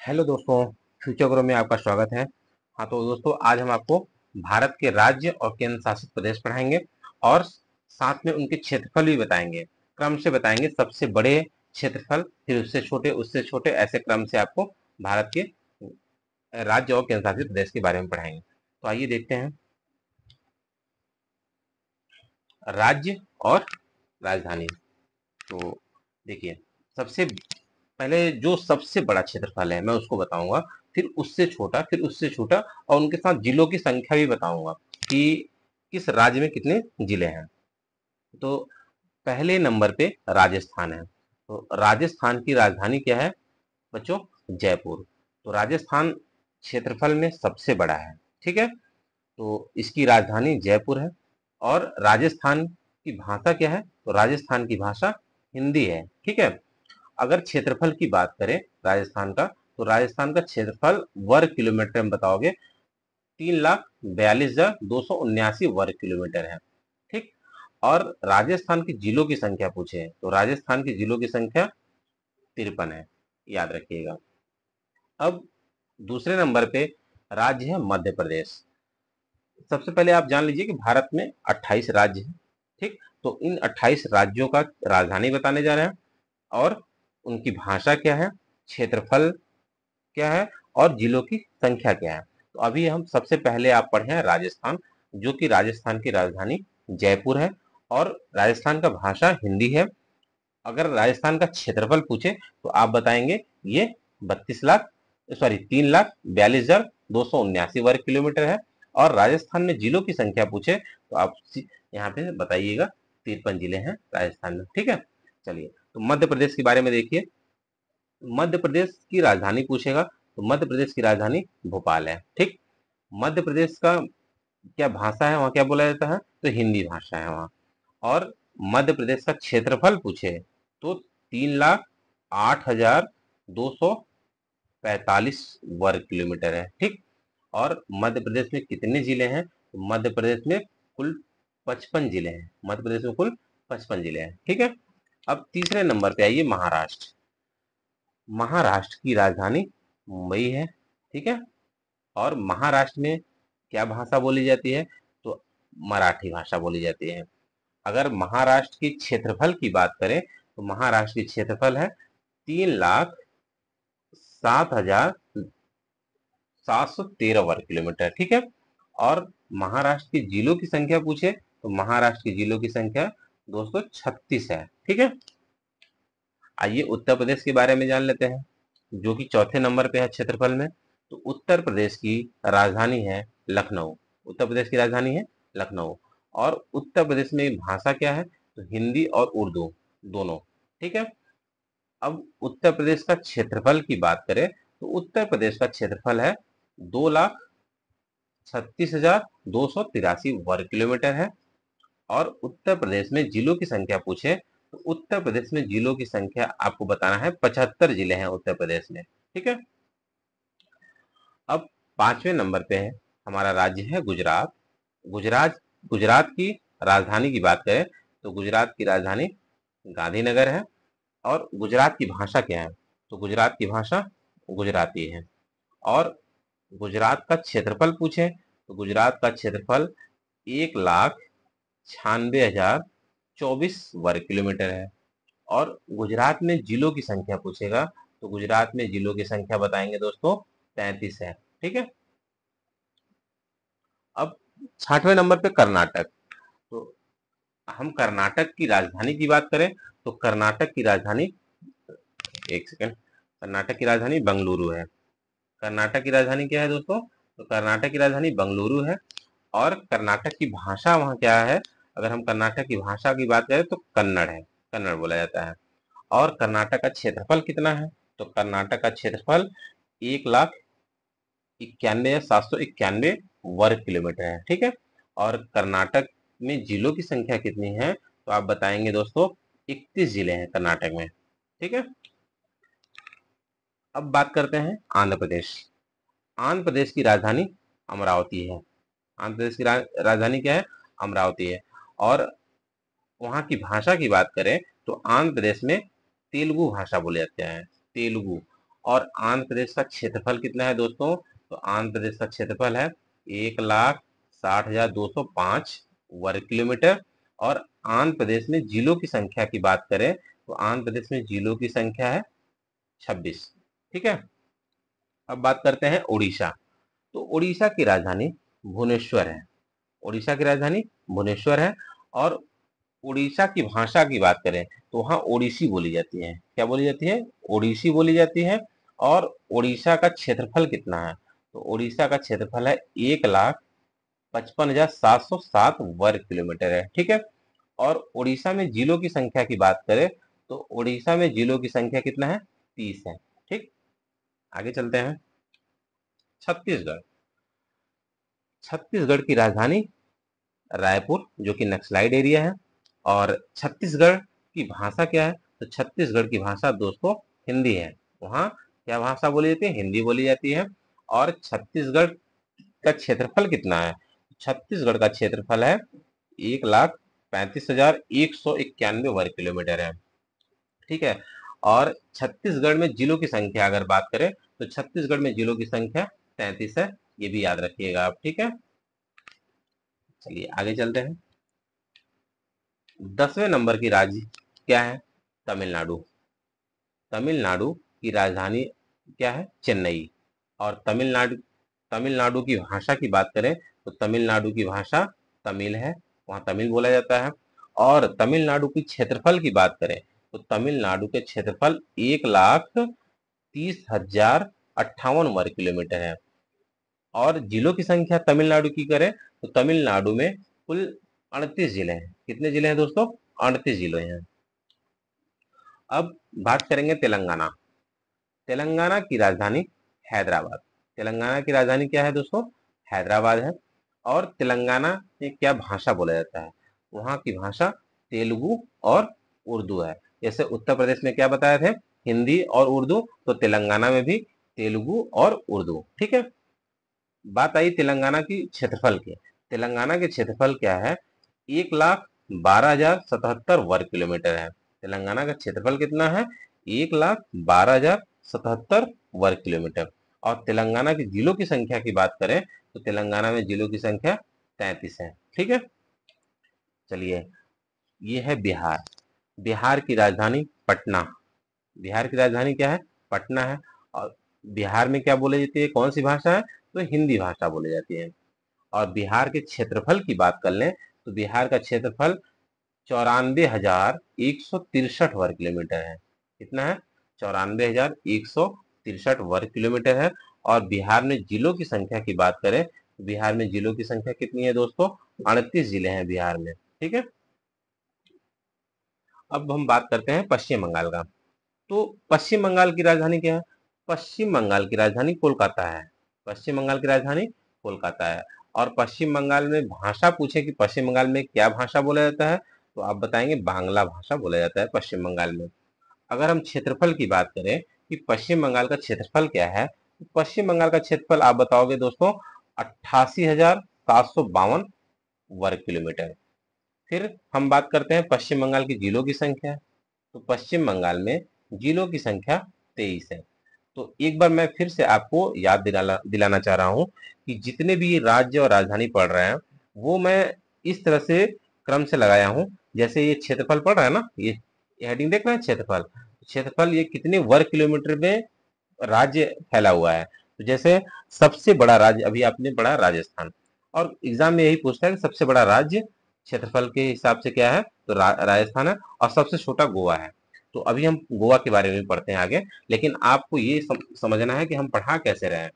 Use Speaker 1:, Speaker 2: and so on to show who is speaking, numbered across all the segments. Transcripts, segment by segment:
Speaker 1: Hello दोस्तों, future grow में आपका स्वागत है। हाँ तो दोस्तों, आज हम आपको भारत के राज्य और केंद्र शासित प्रदेश पढ़ाएंगे और साथ में उनके क्षेत्रफल भी बताएंगे। क्रम से बताएंगे, सबसे बड़े क्षेत्रफल, फिर उससे छोटे ऐसे क्रम से आपको भारत के राज्य और केंद्र शासित प्रदेश के बारे में पढ़ाएंगे। तो आइए देखते हैं राज्य और राजधानी। तो देखिए, सबसे पहले जो सबसे बड़ा क्षेत्रफल है मैं उसको बताऊंगा, फिर उससे छोटा, फिर उससे छोटा, और उनके साथ जिलों की संख्या भी बताऊंगा कि किस राज्य में कितने जिले हैं। तो पहले नंबर पे राजस्थान है। तो राजस्थान की राजधानी क्या है बच्चों? जयपुर। तो राजस्थान क्षेत्रफल में सबसे बड़ा है, ठीक है। तो इसकी राजधानी जयपुर है। और राजस्थान की भाषा क्या है? तो राजस्थान की भाषा हिंदी है, ठीक है। अगर क्षेत्रफल की बात करें राजस्थान का, तो राजस्थान का क्षेत्रफल वर्ग किलोमीटर में बताओगे 3,42,279 वर्ग किलोमीटर है, ठीक। और राजस्थान के जिलों की संख्या पूछे तो राजस्थान के जिलों की संख्या 53 है, याद रखिएगा। अब दूसरे नंबर पे राज्य है मध्य प्रदेश। सबसे पहले आप जान लीजिए कि भारत में 28 राज्य हैं, ठीक। तो इन 28 राज्यों का राजधानी बताने जा रहे हैं, और उनकी भाषा क्या है, क्षेत्रफल क्या है, और जिलों की संख्या क्या है। तो अभी हम सबसे पहले आप पढ़े हैं राजस्थान, जो कि राजस्थान की राजधानी जयपुर है, और राजस्थान का भाषा हिंदी है। अगर राजस्थान का क्षेत्रफल पूछे तो आप बताएंगे ये 3,42,279 वर्ग किलोमीटर है। और राजस्थान में जिलों की संख्या पूछे तो आप यहाँ पे बताइएगा 53 जिले हैं राजस्थान में, ठीक है। चलिए, तो मध्य प्रदेश के बारे में देखिए। मध्य प्रदेश की राजधानी पूछेगा तो मध्य प्रदेश की राजधानी भोपाल है, ठीक। मध्य प्रदेश का क्या भाषा है, वहाँ क्या बोला जाता है? तो हिंदी भाषा है वहाँ। और मध्य प्रदेश का क्षेत्रफल पूछे तो 3,08,245 वर्ग किलोमीटर है, ठीक। और मध्य प्रदेश में कितने जिले हैं? तो मध्य प्रदेश में कुल 55 जिले हैं। मध्य प्रदेश में कुल 55 जिले हैं, ठीक है। अब तीसरे नंबर पे आइए महाराष्ट्र। महाराष्ट्र की राजधानी मुंबई है, ठीक है। और महाराष्ट्र में क्या भाषा बोली जाती है? तो मराठी भाषा बोली जाती है। अगर महाराष्ट्र की क्षेत्रफल की बात करें तो महाराष्ट्र की क्षेत्रफल है 3,07,713 वर्ग किलोमीटर, ठीक है। और महाराष्ट्र के जिलों की संख्या पूछे तो महाराष्ट्र के जिलों की संख्या 236 है, ठीक है। आइए उत्तर प्रदेश के बारे में जान लेते हैं, जो कि चौथे नंबर पे है क्षेत्रफल में। तो उत्तर प्रदेश की राजधानी है लखनऊ। उत्तर प्रदेश की राजधानी है लखनऊ। और उत्तर प्रदेश में भाषा क्या है? तो हिंदी और उर्दू दोनों, ठीक है। अब उत्तर प्रदेश का क्षेत्रफल की बात करें तो उत्तर प्रदेश का क्षेत्रफल है 2,36,283 वर्ग किलोमीटर है। और उत्तर प्रदेश में जिलों की संख्या पूछे तो उत्तर प्रदेश में जिलों की संख्या आपको बताना है, 75 जिले हैं उत्तर प्रदेश में, ठीक है। अब पांचवें नंबर पे है हमारा राज्य है गुजरात। गुजरात गुजरात की राजधानी की बात करें तो गुजरात की राजधानी गांधीनगर है। और गुजरात की भाषा क्या है? तो गुजरात की भाषा गुजराती है। और गुजरात का क्षेत्रफल पूछे तो गुजरात का क्षेत्रफल 1,96,024 वर्ग किलोमीटर है। और गुजरात में जिलों की संख्या पूछेगा तो गुजरात में जिलों की संख्या बताएंगे दोस्तों 33 है, ठीक है। अब छठवें नंबर पे कर्नाटक। तो हम कर्नाटक की राजधानी की बात करें तो कर्नाटक की राजधानी, एक सेकंड, कर्नाटक की राजधानी बंगलुरु है। कर्नाटक की राजधानी क्या है दोस्तों? तो कर्नाटक की राजधानी बंगलुरु है। और कर्नाटक की भाषा वहाँ क्या है? अगर हम कर्नाटक की भाषा की बात करें तो कन्नड़ है, कन्नड़ बोला जाता है। और कर्नाटक का क्षेत्रफल कितना है? तो कर्नाटक का क्षेत्रफल 1,91,791 वर्ग किलोमीटर है, ठीक है। और कर्नाटक में जिलों की संख्या कितनी है? तो आप बताएंगे दोस्तों 31 जिले हैं कर्नाटक में, ठीक है। अब बात करते हैं आंध्र प्रदेश। आंध्र प्रदेश की राजधानी अमरावती है। आंध्र प्रदेश की राजधानी क्या है? अमरावती है। और वहाँ की भाषा की बात करें तो आंध्र प्रदेश में तेलुगु भाषा बोले जाते हैं, तेलुगु। और आंध्र प्रदेश का क्षेत्रफल कितना है दोस्तों? तो आंध्र प्रदेश का क्षेत्रफल है 1,60,205 वर्ग किलोमीटर। और आंध्र प्रदेश में जिलों की संख्या की बात करें तो आंध्र प्रदेश में जिलों की संख्या है 26। ठीक है, अब बात करते हैं उड़ीसा। तो उड़ीसा की राजधानी भुवनेश्वर है। उड़ीसा की राजधानी भुवनेश्वर है। और उड़ीसा की भाषा की बात करें तो वहाँ ओडिसी बोली जाती है। क्या बोली जाती है? ओडिसी बोली जाती है। और उड़ीसा का क्षेत्रफल कितना है? तो उड़ीसा का क्षेत्रफल है 1,55,707 वर्ग किलोमीटर है। ठीक है, और उड़ीसा में जिलों की संख्या की बात करें तो उड़ीसा में जिलों की संख्या कितना है? 30 है। ठीक, आगे चलते हैं। छत्तीसगढ़। छत्तीसगढ़ की राजधानी रायपुर, जो कि नक्सलाइड एरिया है। और छत्तीसगढ़ की भाषा क्या है? तो छत्तीसगढ़ की भाषा दोस्तों हिंदी है। वहाँ क्या भाषा बोली जाती है? हिंदी बोली जाती है। और छत्तीसगढ़ का क्षेत्रफल कितना है? छत्तीसगढ़ का क्षेत्रफल है 1,35,191 वर्ग किलोमीटर है। ठीक है, और छत्तीसगढ़ में जिलों की संख्या अगर बात करें तो छत्तीसगढ़ में जिलों की संख्या 33 है। ये भी याद रखिएगा आप। ठीक है, चलिए आगे चलते हैं। 10वें नंबर की राज्य क्या है? तमिलनाडु। तमिलनाडु की राजधानी क्या है? चेन्नई। और तमिलनाडु की भाषा की बात करें तो तमिलनाडु की भाषा तमिल है। वहाँ तमिल बोला जाता है। और तमिलनाडु की क्षेत्रफल की बात करें तो तमिलनाडु के क्षेत्रफल 1,30,058 वर्ग किलोमीटर है। और जिलों की संख्या तमिलनाडु की करें तो तमिलनाडु में कुल 38 जिले हैं। कितने जिले हैं दोस्तों? 38 जिले हैं। अब बात करेंगे तेलंगाना। तेलंगाना की राजधानी हैदराबाद। तेलंगाना की राजधानी क्या है दोस्तों? हैदराबाद है। और तेलंगाना में क्या भाषा बोला जाता है? वहाँ की भाषा तेलुगु और उर्दू है। जैसे उत्तर प्रदेश में क्या बताए थे? हिंदी और उर्दू, तो तेलंगाना में भी तेलुगु और उर्दू। ठीक है, बात आई तेलंगाना की क्षेत्रफल की। तेलंगाना के क्षेत्रफल क्या है? 1,12,077 वर्ग किलोमीटर है। तेलंगाना का क्षेत्रफल कितना है? 1,12,077 वर्ग किलोमीटर। और तेलंगाना की जिलों की संख्या की बात करें तो तेलंगाना में जिलों की संख्या 33 है। ठीक है, चलिए, ये है बिहार। बिहार की राजधानी पटना। बिहार की राजधानी क्या है? पटना है। और बिहार में क्या बोली जाती है? कौन सी भाषा है? तो हिंदी भाषा बोली जाती है। और बिहार के क्षेत्रफल की बात कर लें तो बिहार का क्षेत्रफल 94,163 वर्ग किलोमीटर है। कितना है? 94,163 वर्ग किलोमीटर है। और बिहार में जिलों की संख्या की बात करें तो बिहार में जिलों की संख्या कितनी है दोस्तों? 38 जिले हैं बिहार में। ठीक है, अब हम बात करते हैं पश्चिम बंगाल का। तो पश्चिम बंगाल की राजधानी क्या है? पश्चिम बंगाल की राजधानी कोलकाता है। पश्चिम बंगाल की राजधानी कोलकाता है। और पश्चिम बंगाल में भाषा पूछे कि पश्चिम बंगाल में क्या भाषा बोला जाता है तो आप बताएंगे बांग्ला भाषा बोला जाता है पश्चिम बंगाल में। अगर हम क्षेत्रफल की बात करें कि पश्चिम बंगाल का क्षेत्रफल क्या है तो पश्चिम बंगाल का क्षेत्रफल आप बताओगे दोस्तों 88,752 वर्ग किलोमीटर। फिर हम बात करते हैं पश्चिम बंगाल की जिलों की संख्या। तो पश्चिम बंगाल में जिलों की संख्या 23 है। तो एक बार मैं फिर से आपको याद दिलाना चाह रहा हूं कि जितने भी राज्य और राजधानी पढ़ रहे हैं वो मैं इस तरह से क्रम से लगाया हूं। जैसे ये क्षेत्रफल पढ़ रहा है ना, ये हेडिंग देख रहे हैं क्षेत्रफल। क्षेत्रफल ये कितने वर्ग किलोमीटर में राज्य फैला हुआ है। तो जैसे सबसे बड़ा राज्य अभी आपने पढ़ा राजस्थान, और एग्जाम में यही पूछता है कि सबसे बड़ा राज्य क्षेत्रफल के हिसाब से क्या है तो राजस्थान है। और सबसे छोटा गोवा है। तो अभी हम गोवा के बारे में पढ़ते हैं आगे। लेकिन आपको ये समझना है कि हम पढ़ा कैसे रहे हैं।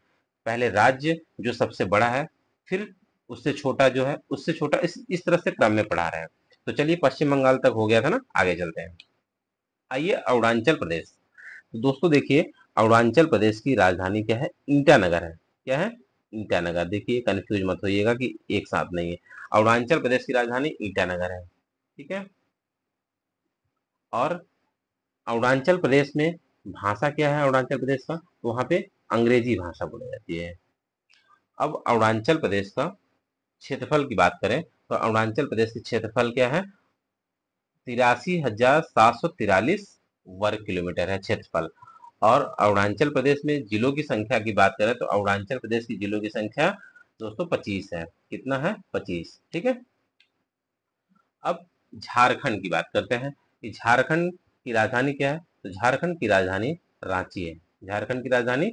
Speaker 1: पहले राज्य जो सबसे बड़ा है, फिर उससे छोटा जो है उससे छोटा, इस तरह से क्रम में पढ़ा रहे हैं। तो चलिए, पश्चिम बंगाल तक हो गया था ना, आगे चलते हैं। आइए अरुणाचल प्रदेश। तो दोस्तों देखिए, अरुणाचल प्रदेश की राजधानी क्या है? ईटानगर है। क्या है? ईटानगर। देखिए, कंफ्यूज मत होइएगा कि एक साथ नहीं है। अरुणाचल प्रदेश की राजधानी ईटानगर है। ठीक है, और अरुणाचल प्रदेश में भाषा क्या है? अरुणाचल प्रदेश का तो वहां पे अंग्रेजी भाषा बोली जाती है। अब अरुणाचल प्रदेश का क्षेत्रफल की बात करें तो अरुणाचल प्रदेश की क्षेत्रफल क्या है? 83,743 वर्ग किलोमीटर है क्षेत्रफल। और अरुणाचल प्रदेश में जिलों की संख्या की बात करें तो अरुणाचल प्रदेश की जिलों की संख्या दोस्तों 25 है। कितना है? 25। ठीक है। अब झारखंड की बात करते हैं कि झारखंड की राजधानी क्या है। तो झारखंड की राजधानी रांची है। झारखंड की राजधानी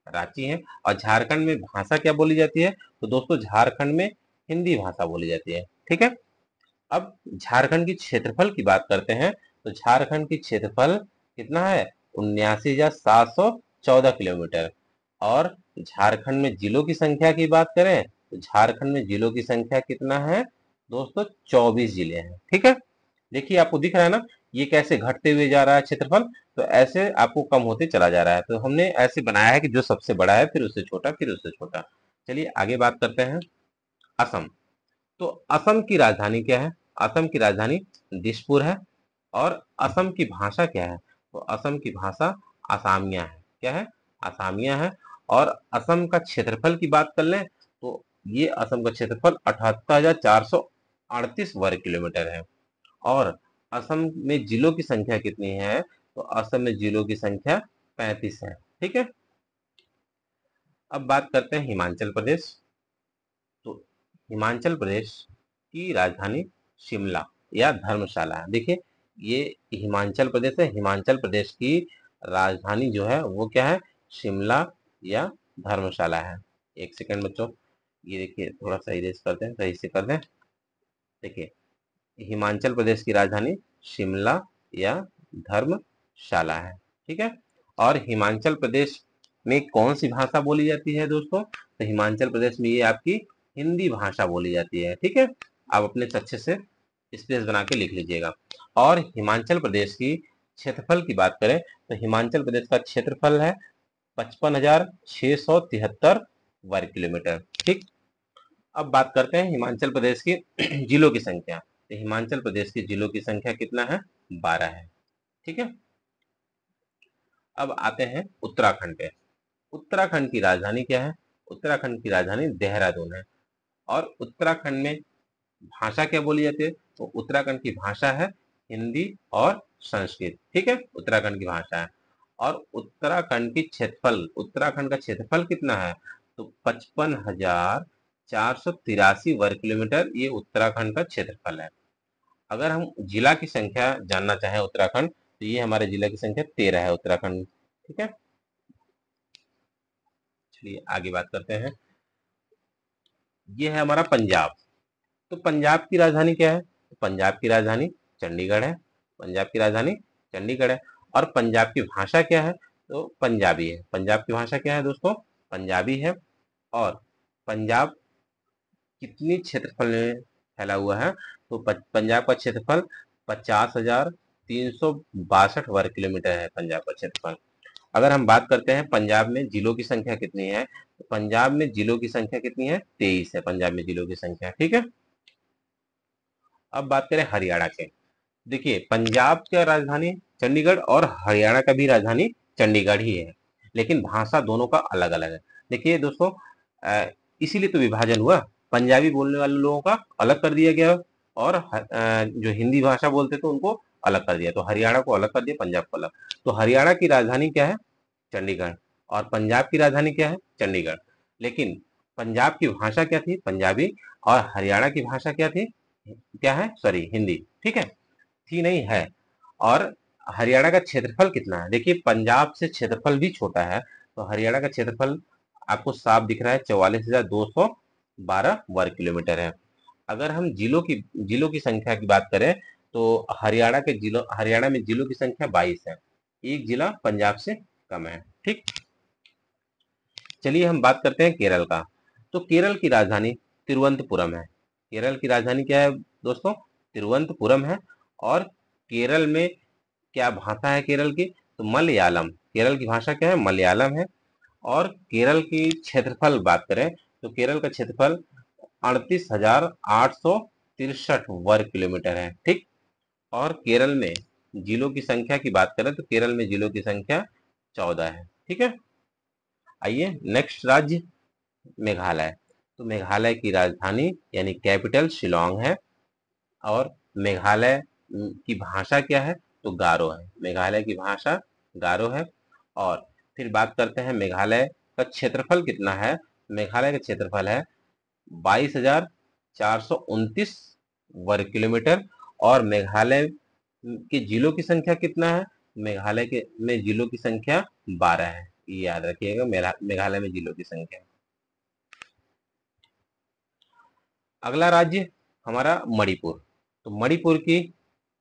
Speaker 1: रांची है। और झारखंड में भाषा क्या बोली जाती है? तो दोस्तों झारखंड में हिंदी भाषा बोली जाती है। ठीक है। अब झारखंड की क्षेत्रफल की बात करते हैं तो झारखंड की क्षेत्रफल कितना है? 79,714 किलोमीटर। और झारखंड में जिलों की संख्या की बात करें तो झारखंड में जिलों की संख्या कितना है दोस्तों? 24 जिले हैं। ठीक है। देखिए आपको दिख रहा है ना ये कैसे घटते हुए जा रहा है क्षेत्रफल। तो ऐसे आपको कम होते चला जा रहा है। तो हमने ऐसे बनाया है कि जो सबसे बड़ा है फिर उससे छोटा फिर उससे छोटा। चलिए आगे बात करते हैं असम। तो असम की राजधानी क्या है? असम की राजधानी दिसपुर है। और असम की भाषा क्या है? तो असम की भाषा असामिया है। क्या है? असामिया है। और असम का क्षेत्रफल की बात कर लें तो ये असम का क्षेत्रफल 78,438 वर्ग किलोमीटर है। और असम में जिलों की संख्या कितनी है? तो असम में जिलों की संख्या 35 है। ठीक है। अब बात करते हैं हिमाचल प्रदेश। तो हिमाचल प्रदेश की राजधानी शिमला या धर्मशाला है। देखिए ये हिमाचल प्रदेश है। हिमाचल प्रदेश की राजधानी जो है वो क्या है? शिमला या धर्मशाला है। एक सेकंड बच्चों, ये देखिए थोड़ा सा इरेज करते हैं, सही से कर दें। देखिए हिमाचल प्रदेश की राजधानी शिमला या धर्मशाला है। ठीक है। और हिमाचल प्रदेश में कौन सी भाषा बोली जाती है दोस्तों? तो हिमाचल प्रदेश में ये आपकी हिंदी भाषा बोली जाती है। ठीक है। आप अपने अच्छे से स्पेस बना के लिख लीजिएगा। और हिमाचल प्रदेश की क्षेत्रफल की बात करें तो हिमाचल प्रदेश का क्षेत्रफल है 55,673 वर्ग किलोमीटर। ठीक। अब बात करते हैं हिमाचल प्रदेश की जिलों की संख्या। तो हिमाचल प्रदेश के जिलों की संख्या कितना है? 12 है। ठीक है। अब आते हैं उत्तराखंड पे। उत्तराखंड की राजधानी क्या है? उत्तराखंड की राजधानी देहरादून है। और उत्तराखंड में भाषा क्या बोली जाती है? तो उत्तराखंड की भाषा है हिंदी और संस्कृत। ठीक है। उत्तराखंड की भाषा है। और उत्तराखंड की क्षेत्रफल, उत्तराखंड का क्षेत्रफल कितना है? तो 55,483 वर्ग किलोमीटर ये उत्तराखंड का क्षेत्रफल है। अगर हम जिला की संख्या जानना चाहें उत्तराखंड तो ये हमारे जिला की संख्या 13 है उत्तराखंड। ठीक है। चलिए आगे बात करते हैं। ये है हमारा पंजाब। तो पंजाब की राजधानी क्या है? तो पंजाब की राजधानी चंडीगढ़ है। पंजाब की राजधानी चंडीगढ़ है। और पंजाब की भाषा क्या है? तो पंजाबी है। पंजाब की भाषा क्या है दोस्तों? पंजाबी है। और पंजाब कितनी क्षेत्रफल में फैला हुआ है? तो पंजाब का क्षेत्रफल 50,362 वर्ग किलोमीटर है पंजाब का क्षेत्रफल। अगर हम बात करते हैं पंजाब में जिलों की संख्या कितनी है तो पंजाब में जिलों की संख्या कितनी है? 23 है पंजाब में जिलों की संख्या। ठीक है। अब बात करें हरियाणा के। देखिए पंजाब का राजधानी चंडीगढ़ और हरियाणा का भी राजधानी चंडीगढ़ ही है। लेकिन भाषा दोनों का अलग अलग है। देखिए दोस्तों इसीलिए तो विभाजन हुआ। पंजाबी बोलने वाले लोगों का अलग कर दिया गया और जो हिंदी भाषा बोलते थे उनको अलग कर दिया। तो हरियाणा को अलग कर दिया, पंजाब को अलग। तो हरियाणा की राजधानी क्या है? चंडीगढ़। और पंजाब की राजधानी क्या है? चंडीगढ़। लेकिन पंजाब की भाषा क्या थी? पंजाबी। और हरियाणा की भाषा क्या थी? क्या है? सॉरी हिंदी। ठीक है। थी नहीं है। और हरियाणा का क्षेत्रफल कितना है? देखिए पंजाब से क्षेत्रफल भी छोटा है। तो हरियाणा का क्षेत्रफल आपको साफ दिख रहा है 44,212 वर्ग किलोमीटर है। अगर हम जिलों की संख्या की बात करें तो हरियाणा में जिलों की संख्या 22 है। एक जिला पंजाब से कम है। ठीक। चलिए हम बात करते हैं केरल का। तो केरल की राजधानी तिरुवनंतपुरम है। केरल की राजधानी क्या है दोस्तों? तिरुवनंतपुरम है। और केरल में क्या भाषा है केरल की? तो मलयालम। केरल की भाषा क्या है? मलयालम है। और केरल की क्षेत्रफल बात करें तो केरल का क्षेत्रफल 38,863 वर्ग किलोमीटर है। ठीक। और केरल में जिलों की संख्या की बात करें तो केरल में जिलों की संख्या 14 है। ठीक है। आइए नेक्स्ट राज्य मेघालय। तो मेघालय की राजधानी यानी कैपिटल शिलोंग है। और मेघालय की भाषा क्या है? तो गारो है। मेघालय की भाषा गारो है। और फिर बात करते हैं मेघालय का क्षेत्रफल कितना है। मेघालय का क्षेत्रफल है 22,429 वर्ग किलोमीटर। और मेघालय के जिलों की संख्या कितना है। मेघालय के में जिलों की संख्या 12 है। ये याद रखिएगा, मेघालय में जिलों की संख्या। अगला राज्य हमारा मणिपुर। तो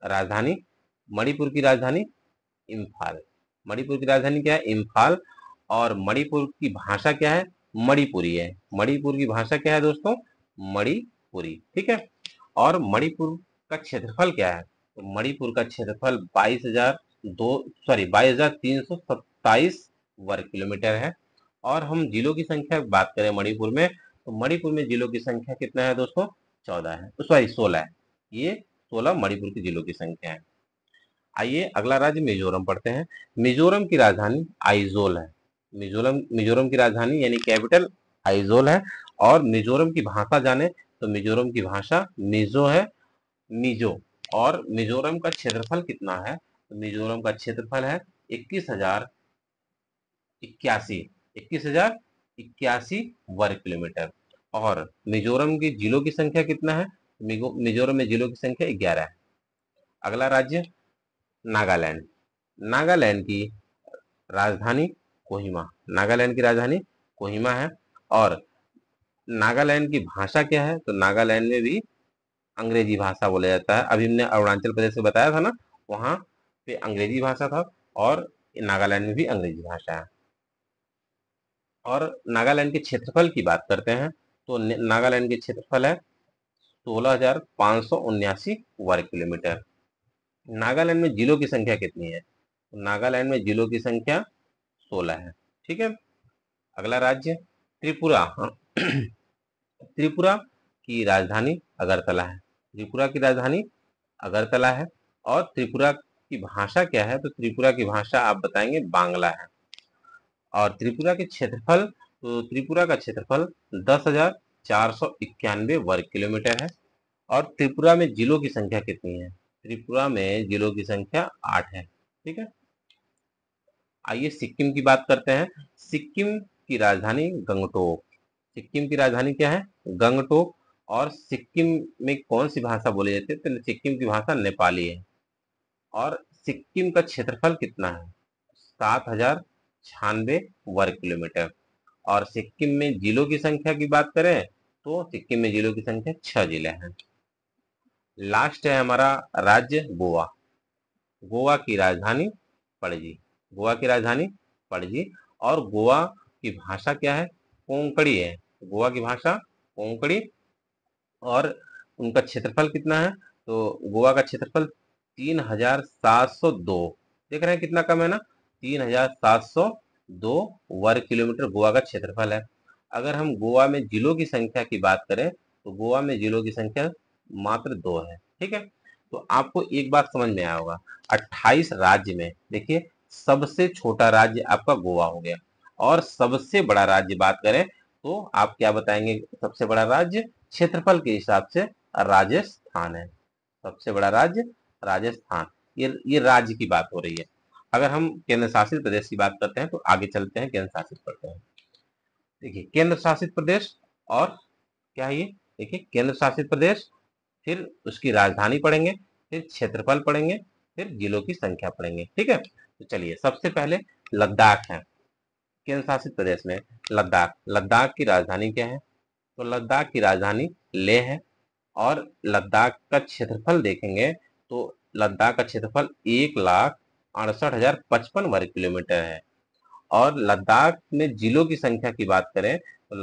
Speaker 1: राजधानी मणिपुर की राजधानी इम्फाल। मणिपुर की राजधानी क्या है, इम्फाल। और मणिपुर की भाषा क्या है, मणिपुरी है। मणिपुर की भाषा क्या है दोस्तों, मणिपुरी। ठीक है। और मणिपुर का क्षेत्रफल क्या है, तो मणिपुर का क्षेत्रफल 22,327 वर्ग किलोमीटर है। और हम जिलों की संख्या की बात करें मणिपुर में, तो मणिपुर में जिलों की संख्या कितना है दोस्तों, 14 है, तो 16 है। ये 16 मणिपुर की जिलों की संख्या है। आइए अगला राज्य मिजोरम पढ़ते हैं। मिजोरम की राजधानी आइजोल है। मिजोरम की राजधानी यानी कैपिटल आइजोल है। और मिजोरम की भाषा जाने तो मिजोरम की भाषा मिजो है, मिजो। और मिजोरम का क्षेत्रफल कितना है, तो मिजोरम का क्षेत्रफल है 21,081 21,081 वर्ग किलोमीटर। और मिजोरम की जिलों की संख्या कितना है, मिजोरम में जिलों की संख्या 11 है। अगला राज्य नागालैंड। नागालैंड की राजधानी कोहिमा। नागालैंड की राजधानी कोहिमा है। और नागालैंड की भाषा क्या है, तो नागालैंड में भी अंग्रेजी भाषा बोला जाता है। अभी हमने अरुणाचल प्रदेश से बताया था ना, वहां पे अंग्रेजी भाषा था। और नागालैंड में भी अंग्रेजी भाषा है। और नागालैंड के क्षेत्रफल की बात करते हैं, तो नागालैंड के क्षेत्रफल है 16,579 वर्ग किलोमीटर। नागालैंड में जिलों की संख्या कितनी है, तो नागालैंड में जिलों की संख्या 16 है। ठीक है। अगला राज्य त्रिपुरा। त्रिपुरा की राजधानी अगरतला है। त्रिपुरा की राजधानी अगरतला है। और त्रिपुरा की भाषा क्या है, तो त्रिपुरा की भाषा आप बताएंगे बांग्ला है। और त्रिपुरा के क्षेत्रफल, तो त्रिपुरा का क्षेत्रफल 10,491 वर्ग किलोमीटर है। और त्रिपुरा में जिलों की संख्या कितनी है, त्रिपुरा में जिलों की संख्या 8 है। ठीक है। आइए सिक्किम की बात करते हैं। सिक्किम की राजधानी गंगटोक। सिक्किम की राजधानी क्या है, गंगटोक। और सिक्किम में कौन सी भाषा बोली जाती है, तो सिक्किम की भाषा नेपाली है। और सिक्किम का क्षेत्रफल कितना है, 7,096 वर्ग किलोमीटर। और सिक्किम में जिलों की संख्या की बात करें, तो सिक्किम में जिलों की संख्या 6 जिले हैं। लास्ट है हमारा राज्य गोवा। गोवा की राजधानी पणजी। गोवा की राजधानी पणजी। और गोवा की भाषा क्या है, कोंकणी है। गोवा की भाषा कोंकणी। और उनका क्षेत्रफल कितना है, तो गोवा का क्षेत्रफल 3,702। देख रहे हैं कितना कम है ना, 3,702 वर्ग किलोमीटर गोवा का क्षेत्रफल है। अगर हम गोवा में जिलों की संख्या की बात करें, तो गोवा में जिलों की संख्या मात्र 2 है। ठीक है। तो आपको एक बात समझ में आया होगा, 28 राज्य में देखिए सबसे छोटा राज्य आपका गोवा हो गया। और सबसे बड़ा राज्य बात करें, तो आप क्या बताएंगे, सबसे बड़ा राज्य क्षेत्रफल के हिसाब से राजस्थान है। सबसे बड़ा राज्य राजस्थान। ये राज्य की बात हो रही है। अगर हम केंद्र शासित प्रदेश की बात करते हैं, तो आगे चलते हैं, केंद्र शासित करते हैं। देखिए केंद्र शासित प्रदेश और क्या है ये, देखिए केंद्र शासित प्रदेश, फिर उसकी राजधानी पढ़ेंगे, फिर क्षेत्रफल पढ़ेंगे, फिर जिलों की संख्या पढ़ेंगे। ठीक है। तो चलिए सबसे पहले लद्दाख है। केंद्र शासित प्रदेश में लद्दाख। लद्दाख की राजधानी क्या है, तो लद्दाख की राजधानी लेह है। और लद्दाख का क्षेत्रफल देखेंगे, तो लद्दाख का क्षेत्रफल 1,68,055 वर्ग किलोमीटर है। और लद्दाख में जिलों की संख्या की बात करें, तो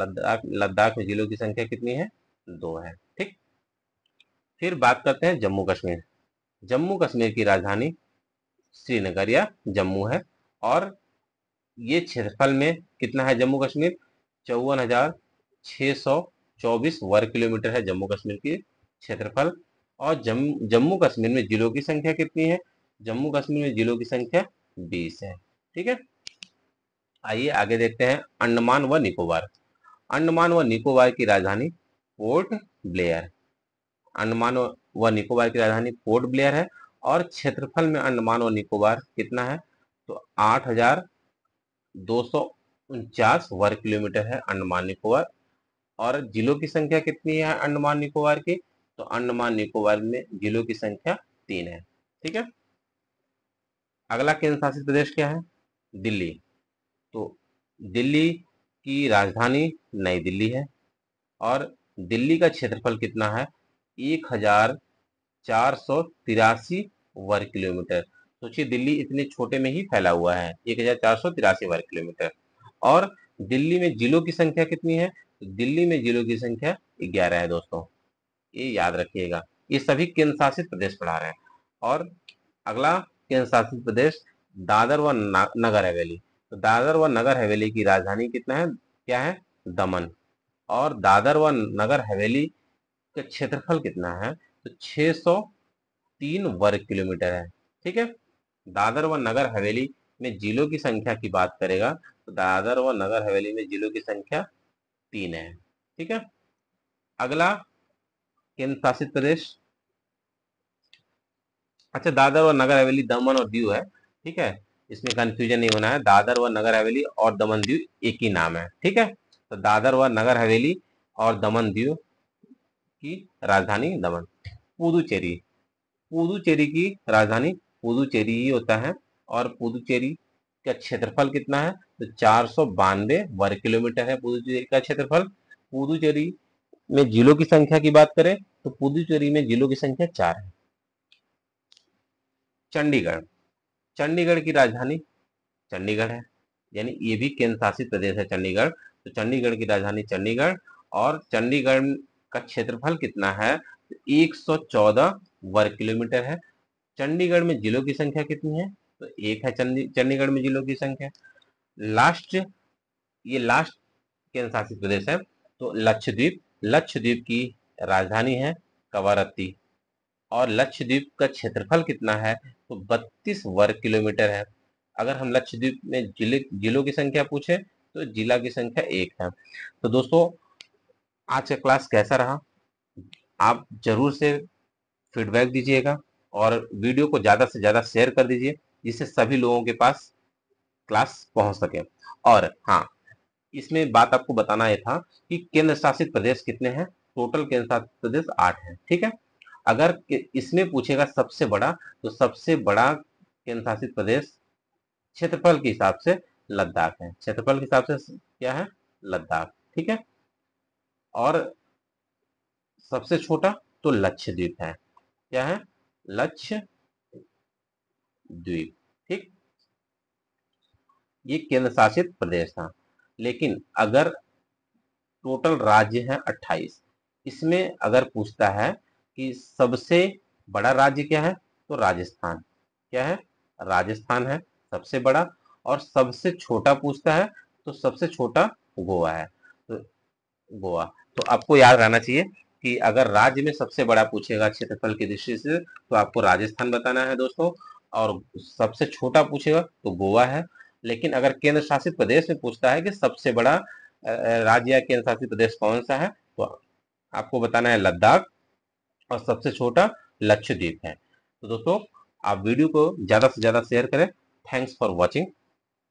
Speaker 1: लद्दाख में जिलों की संख्या कितनी है, 2 है। ठीक। फिर बात करते हैं जम्मू कश्मीर। जम्मू कश्मीर की राजधानी श्रीनगर या जम्मू है। और ये क्षेत्रफल में कितना है, जम्मू कश्मीर 54,624 वर्ग किलोमीटर है जम्मू कश्मीर की क्षेत्रफल। और जम्मू कश्मीर में जिलों की संख्या कितनी है, जम्मू कश्मीर में जिलों की संख्या 20 है। ठीक है। आइए आगे देखते हैं अंडमान व निकोबार। अंडमान व निकोबार की राजधानी पोर्ट ब्लेयर। अंडमान व निकोबार की राजधानी पोर्ट ब्लेयर है। और क्षेत्रफल में अंडमान और निकोबार कितना है, तो 249 वर्ग किलोमीटर है अंडमान निकोबार। और जिलों की संख्या कितनी है अंडमान निकोबार की? तो अंडमान निकोबार में जिलों की संख्या 3 है। ठीक है। अगला केंद्र शासित प्रदेश क्या है? दिल्ली। तो दिल्ली की राजधानी नई दिल्ली है और दिल्ली का क्षेत्रफल कितना है? 1483 वर्ग किलोमीटर। सोचिए दिल्ली इतने छोटे में ही फैला हुआ है, 1483 वर्ग किलोमीटर। और दिल्ली में जिलों की संख्या कितनी है? तो दिल्ली में जिलों की संख्या 11 है दोस्तों, ये याद रखिएगा। ये सभी केंद्र शासित प्रदेश पढ़ा रहे हैं। और अगला केंद्र शासित प्रदेश दादर व नगर हवेली। तो दादर व नगर हवेली की राजधानी कितना है, क्या है? दमन। और दादर व नगर हवेली का क्षेत्रफल कितना है? तो 603 वर्ग किलोमीटर है। ठीक है। दादर व नगर हवेली में जिलों की संख्या की बात करेगा तो दादर व नगर हवेली में जिलों की संख्या 3 है। ठीक है। अगला केंद्र शासित प्रदेश, अच्छा दादर व नगर हवेली दमन और दीव है। ठीक है, इसमें कंफ्यूजन नहीं होना है। दादर व नगर हवेली और दमन दीव एक ही नाम है। ठीक है। तो दादर व नगर हवेली और दमन दीव की राजधानी दमन। पुदुचेरी, पुदुचेरी की राजधानी पुदुचेरी ही होता है। और पुदुचेरी का क्षेत्रफल कितना है? तो 492 वर्ग किलोमीटर है पुदुचेरी का क्षेत्रफल। पुदुचेरी में जिलों की संख्या की बात करें तो पुदुचेरी में जिलों की संख्या 4 है। चंडीगढ़, चंडीगढ़ की राजधानी चंडीगढ़ है, यानी ये भी केंद्र शासित प्रदेश है चंडीगढ़। तो चंडीगढ़ की राजधानी चंडीगढ़। और चंडीगढ़ का क्षेत्रफल कितना है? 114 वर्ग किलोमीटर है। चंडीगढ़ में जिलों की संख्या कितनी है? तो एक है चंडीगढ़ में जिलों की संख्या। लास्ट, ये लास्ट केंद्र शासित प्रदेश है तो लक्षद्वीप। लक्षद्वीप की राजधानी है कवारत्ती। और लक्षद्वीप का क्षेत्रफल कितना है? तो 32 वर्ग किलोमीटर है। अगर हम लक्षद्वीप में जिलों की संख्या पूछे तो जिला की संख्या 1 है। तो दोस्तों आज का क्लास कैसा रहा? आप जरूर से फीडबैक दीजिएगा और वीडियो को ज़्यादा से ज़्यादा शेयर कर दीजिए जिससे सभी लोगों के पास क्लास पहुंच सके। और हाँ, इसमें बात आपको बताना ये था कि केंद्र शासित प्रदेश कितने हैं? टोटल केंद्र शासित प्रदेश 8 हैं। ठीक है। अगर इसमें पूछेगा सबसे बड़ा, तो सबसे बड़ा केंद्र शासित प्रदेश क्षेत्रफल के हिसाब से लद्दाख है। क्षेत्रफल के हिसाब से क्या है? लद्दाख। ठीक है। और सबसे छोटा तो लक्षद्वीप है। क्या है? लक्षद्वीप। ठीक, ये केंद्र शासित प्रदेश था। लेकिन अगर टोटल राज्य है 28, इसमें अगर पूछता है कि सबसे बड़ा राज्य क्या है तो राजस्थान। क्या है? राजस्थान है सबसे बड़ा। और सबसे छोटा पूछता है तो सबसे छोटा गोवा है। तो गोवा, तो आपको याद रहना चाहिए कि अगर राज्य में सबसे बड़ा पूछेगा क्षेत्रफल की दृष्टि से तो आपको राजस्थान बताना है दोस्तों। और सबसे छोटा पूछेगा तो गोवा है। लेकिन अगर केंद्र शासित प्रदेश में पूछता है कि सबसे बड़ा राज्य या केंद्र शासित प्रदेश कौन सा है तो आपको बताना है लद्दाख। और सबसे छोटा लक्षद्वीप है। तो दोस्तों आप वीडियो को ज्यादा से ज्यादा शेयर करें। Thanks for watching.